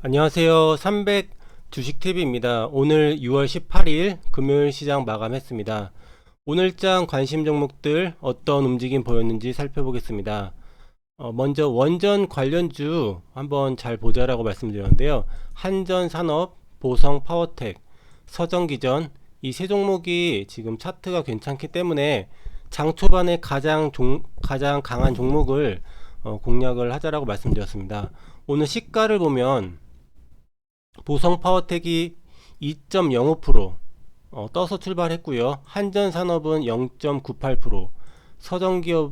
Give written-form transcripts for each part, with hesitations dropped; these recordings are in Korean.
안녕하세요. 300 주식TV입니다. 오늘 6월 18일 금요일 시장 마감했습니다. 오늘장 관심 종목들 어떤 움직임 보였는지 살펴보겠습니다. 먼저 원전 관련주 한번 잘 보자라고 말씀드렸는데요. 한전산업, 보성파워텍, 서정기전 이 세 종목이 지금 차트가 괜찮기 때문에 장 초반에 가장 강한 종목을 공략을 하자라고 말씀드렸습니다. 오늘 시가를 보면 보성파워텍이 2.05% 떠서 출발했고요. 한전산업은 0.98%,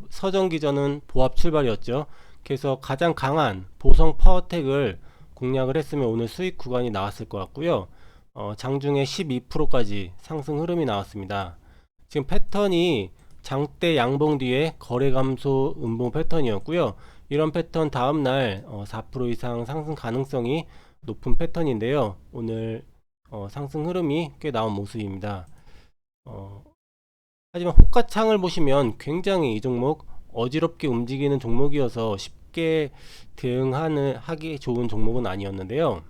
서정기전은 보합 출발이었죠. 그래서 가장 강한 보성파워텍을 공략을 했으면 오늘 수익 구간이 나왔을 것 같고요. 장중에 12%까지 상승 흐름이 나왔습니다. 지금 패턴이 장대 양봉 뒤에 거래 감소 음봉 패턴이었고요. 이런 패턴 다음날 4% 이상 상승 가능성이 높은 패턴인데요. 오늘 상승 흐름이 꽤 나온 모습입니다. 하지만 호가창을 보시면 굉장히 이 종목 어지럽게 움직이는 종목이어서 쉽게 하기 좋은 종목은 아니었는데요.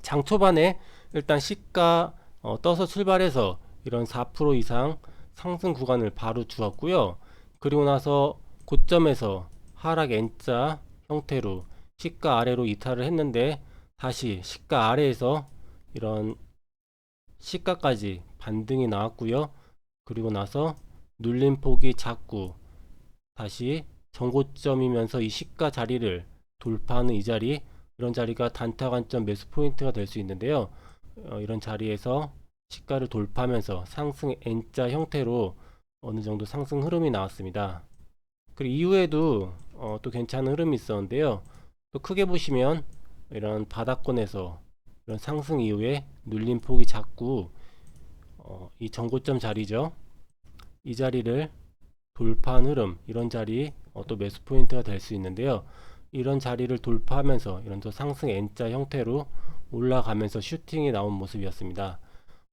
장 초반에 일단 시가 떠서 출발해서 이런 4% 이상 상승 구간을 바로 주었고요. 그리고 나서 고점에서 하락 N자 형태로 시가 아래로 이탈을 했는데 다시 시가 아래에서 이런 시가까지 반등이 나왔고요. 그리고 나서 눌림폭이 작고 다시 정고점이면서 이 시가 자리를 돌파하는 이 자리, 이런 자리가 단타 관점 매수 포인트가 될 수 있는데요. 이런 자리에서 시가를 돌파하면서 상승 N자 형태로 어느 정도 상승 흐름이 나왔습니다. 그리고 이후에도 또 괜찮은 흐름이 있었는데요. 또 크게 보시면 이런 바닥권에서 이런 상승 이후에 눌림폭이 작고 이 정고점 자리죠. 이 자리를 돌파한 흐름, 이런 자리 또 매수 포인트가 될 수 있는데요. 이런 자리를 돌파하면서 이런 또 상승 N자 형태로 올라가면서 슈팅이 나온 모습이었습니다.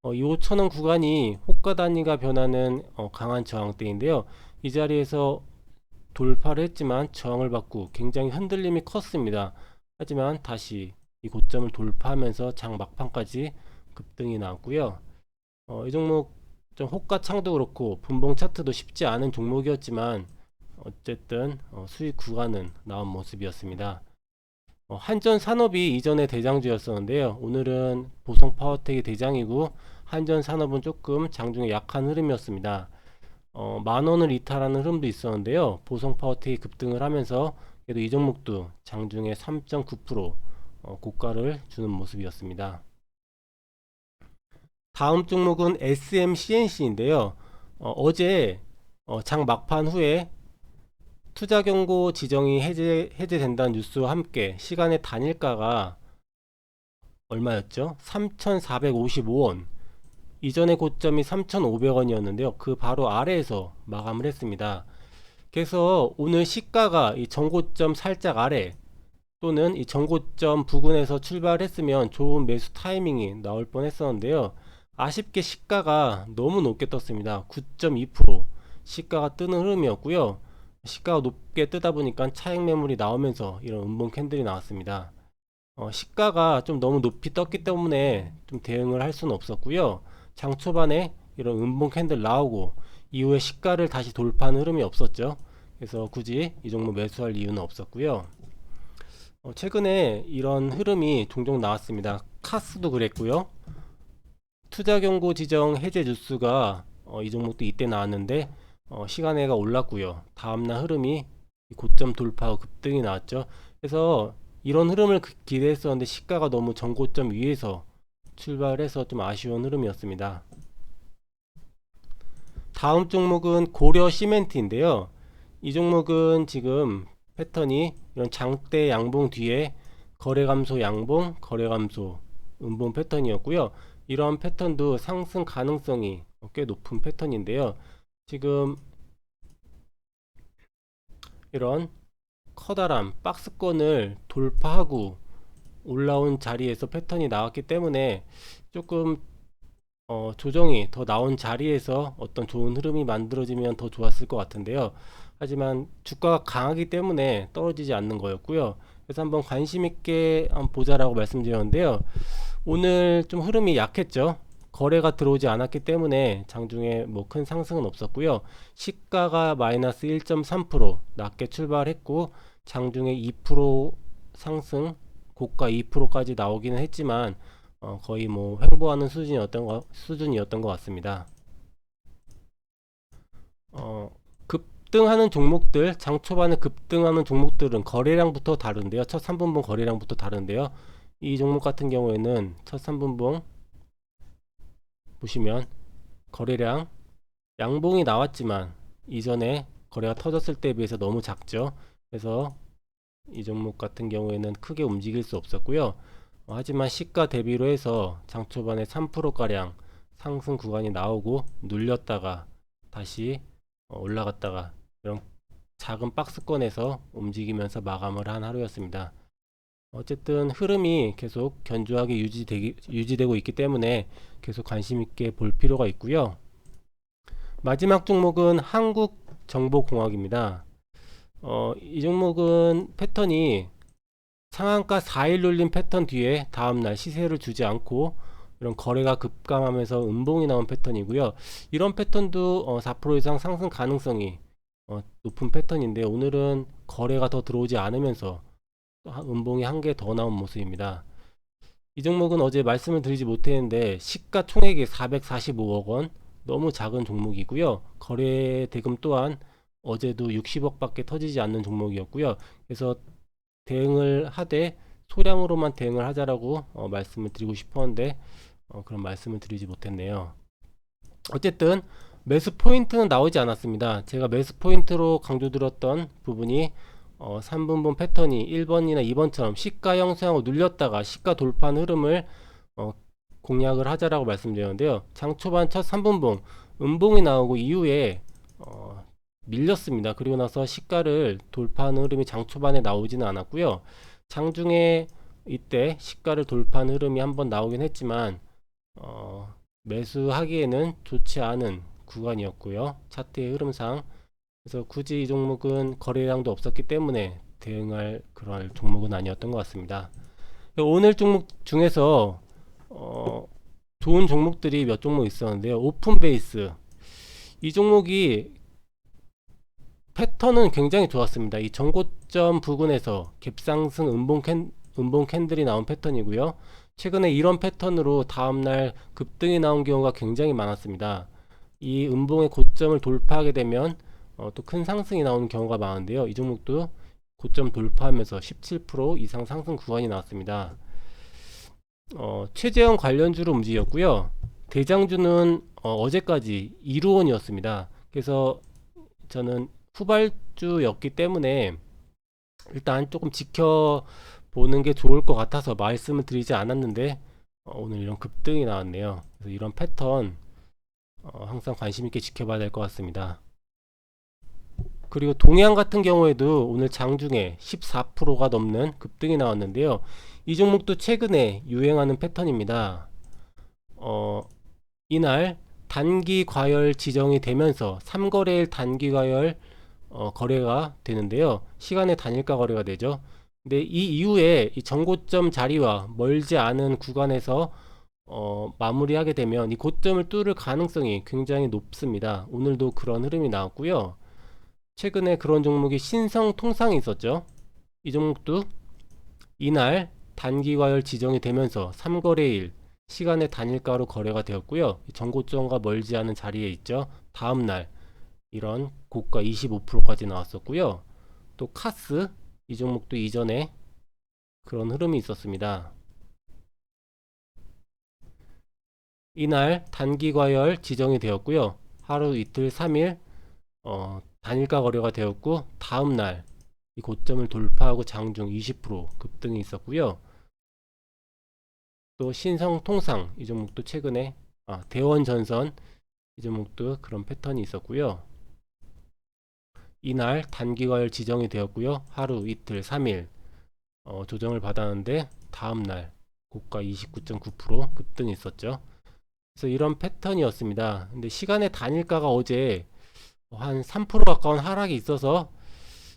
이 5천원 구간이 호가 단위가 변하는 강한 저항대인데요. 이 자리에서 돌파를 했지만 저항을 받고 굉장히 흔들림이 컸습니다. 하지만 다시 이 고점을 돌파하면서 장 막판까지 급등이 나왔고요. 이 종목 좀 호가창도 그렇고 분봉 차트도 쉽지 않은 종목이었지만 어쨌든 수익 구간은 나온 모습이었습니다. 한전산업이 이전에 대장주였었는데요. 오늘은 보성파워텍이 대장이고 한전산업은 조금 장중에 약한 흐름이었습니다. 만원을 이탈하는 흐름도 있었는데요. 보성파워텍이 급등을 하면서 그래도 이 종목도 장중에 3.9% 고가를 주는 모습이었습니다. 다음 종목은 SMCNC인데요. 어제 장 막판 후에 투자 경고 지정이 해제된다는 뉴스와 함께 시간의 단일가가 얼마였죠? 3,455원. 이전의 고점이 3,500원이었는데요. 그 바로 아래에서 마감을 했습니다. 그래서 오늘 시가가 이 정고점 살짝 아래 또는 이 정고점 부근에서 출발했으면 좋은 매수 타이밍이 나올 뻔 했었는데요. 아쉽게 시가가 너무 높게 떴습니다. 9.2% 시가가 뜨는 흐름이었고요. 시가가 높게 뜨다 보니까 차익 매물이 나오면서 이런 음봉 캔들이 나왔습니다. 시가가 좀 너무 높이 떴기 때문에 좀 대응을 할 수는 없었고요. 장 초반에 이런 음봉 캔들 나오고 이후에 시가를 다시 돌파하는 흐름이 없었죠. 그래서 굳이 이 종목 매수할 이유는 없었고요. 최근에 이런 흐름이 종종 나왔습니다. 카스도 그랬고요. 투자 경고 지정 해제 뉴스가 이 종목도 이때 나왔는데 시간에가 올랐고요. 다음날 흐름이 고점 돌파하고 급등이 나왔죠. 그래서 이런 흐름을 기대했었는데 시가가 너무 정고점 위에서 출발해서 좀 아쉬운 흐름이었습니다. 다음 종목은 고려 시멘트인데요. 이 종목은 지금 패턴이 이런 장대 양봉 뒤에 거래 감소 양봉, 거래 감소 음봉 패턴이었고요. 이런 패턴도 상승 가능성이 꽤 높은 패턴인데요. 지금 이런 커다란 박스권을 돌파하고 올라온 자리에서 패턴이 나왔기 때문에 조금 조정이 더 나온 자리에서 어떤 좋은 흐름이 만들어지면 더 좋았을 것 같은데요. 하지만 주가가 강하기 때문에 떨어지지 않는 거였고요. 그래서 한번 관심 있게 한번 보자라고 말씀드렸는데요. 오늘 좀 흐름이 약했죠. 거래가 들어오지 않았기 때문에 장중에 뭐 큰 상승은 없었고요. 시가가 마이너스 1.3% 낮게 출발했고 장중에 2% 상승, 고가 2%까지 나오기는 했지만 거의 뭐 횡보하는 수준이었던 것 같습니다. 급등하는 종목들, 장 초반에 급등하는 종목들은 거래량부터 다른데요. 첫 3분봉 거래량부터 다른데요. 이 종목 같은 경우에는 첫 3분봉 보시면 거래량 양봉이 나왔지만 이전에 거래가 터졌을 때에 비해서 너무 작죠. 그래서 이 종목 같은 경우에는 크게 움직일 수 없었고요. 하지만 시가 대비로 해서 장 초반에 3%가량 상승 구간이 나오고 눌렸다가 다시 올라갔다가 이런 작은 박스권에서 움직이면서 마감을 한 하루였습니다. 어쨌든 흐름이 계속 견조하게 유지되고 있기 때문에 계속 관심 있게 볼 필요가 있고요. 마지막 종목은 한국정보공학입니다. 이 종목은 패턴이 상한가 4일 눌린 패턴 뒤에 다음날 시세를 주지 않고 이런 거래가 급감하면서 음봉이 나온 패턴이고요. 이런 패턴도 4% 이상 상승 가능성이 높은 패턴인데 오늘은 거래가 더 들어오지 않으면서 음봉이 한 개 더 나온 모습입니다. 이 종목은 어제 말씀을 드리지 못했는데 시가총액이 445억 원, 너무 작은 종목이고요. 거래 대금 또한 어제도 60억 밖에 터지지 않는 종목이었고요. 그래서 대응을 하되 소량으로만 대응을 하자라고 말씀을 드리고 싶었는데 그런 말씀을 드리지 못했네요. 어쨌든 매수 포인트는 나오지 않았습니다. 제가 매수 포인트로 강조드렸던 부분이 3분봉 패턴이 1번이나 2번처럼 시가 형성하고 눌렸다가 시가 돌파한 흐름을 공략을 하자라고 말씀드렸는데요. 장 초반 첫 3분봉 음봉이 나오고 이후에 밀렸습니다. 그리고 나서 시가를 돌파하는 흐름이 장 초반에 나오지는 않았고요. 장중에 이때 시가를 돌파하는 흐름이 한번 나오긴 했지만 매수하기에는 좋지 않은 구간이었고요. 차트의 흐름상. 그래서 굳이 이 종목은 거래량도 없었기 때문에 대응할 그런 종목은 아니었던 것 같습니다. 오늘 종목 중에서 좋은 종목들이 몇 종목 있었는데요. 오픈베이스 이 종목이 패턴은 굉장히 좋았습니다. 이 전고점 부근에서 갭상승 음봉 캔들이 나온 패턴이고요. 최근에 이런 패턴으로 다음날 급등이 나온 경우가 굉장히 많았습니다. 이 음봉의 고점을 돌파하게 되면 또 큰 상승이 나오는 경우가 많은데요. 이 종목도 고점 돌파하면서 17% 이상 상승 구간이 나왔습니다. 최재형 관련주로 움직였고요. 대장주는 어제까지 이루원이었습니다. 그래서 저는 후발주였기 때문에 일단 조금 지켜보는 게 좋을 것 같아서 말씀을 드리지 않았는데 오늘 이런 급등이 나왔네요. 그래서 이런 패턴 항상 관심 있게 지켜봐야 될 것 같습니다. 그리고 동양 같은 경우에도 오늘 장중에 14%가 넘는 급등이 나왔는데요. 이 종목도 최근에 유행하는 패턴입니다. 이날 단기 과열 지정이 되면서 3거래일 단기 과열 거래가 되는데요. 시간의 단일가 거래가 되죠. 근데 이 이후에 이 전고점 자리와 멀지 않은 구간에서 마무리하게 되면 이 고점을 뚫을 가능성이 굉장히 높습니다. 오늘도 그런 흐름이 나왔고요. 최근에 그런 종목이 신성통상이 있었죠. 이 종목도 이날 단기 과열 지정이 되면서 3거래일 시간의 단일가로 거래가 되었고요. 전고점과 멀지 않은 자리에 있죠. 다음날 이런 고가 25%까지 나왔었고요. 또 카스 이 종목도 이전에 그런 흐름이 있었습니다. 이날 단기 과열 지정이 되었고요. 하루 이틀 3일 단일가 거래가 되었고 다음날 이 고점을 돌파하고 장중 20% 급등이 있었고요. 또 신성통상 이 종목도 최근에 대원전선 이 종목도 그런 패턴이 있었고요. 이날 단기과열 지정이 되었고요. 하루 이틀 3일 조정을 받았는데 다음날 고가 29.9% 급등이 있었죠. 그래서 이런 패턴이었습니다. 근데 시간의 단일가가 어제 한 3% 가까운 하락이 있어서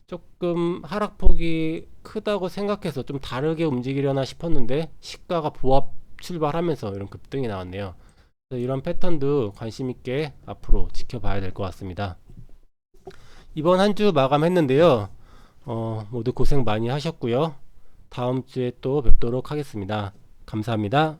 조금 하락폭이 크다고 생각해서 좀 다르게 움직이려나 싶었는데 시가가 보합 출발하면서 이런 급등이 나왔네요. 그래서 이런 패턴도 관심 있게 앞으로 지켜봐야 될 것 같습니다. 이번 한 주 마감했는데요. 모두 고생 많이 하셨고요. 다음 주에 또 뵙도록 하겠습니다. 감사합니다.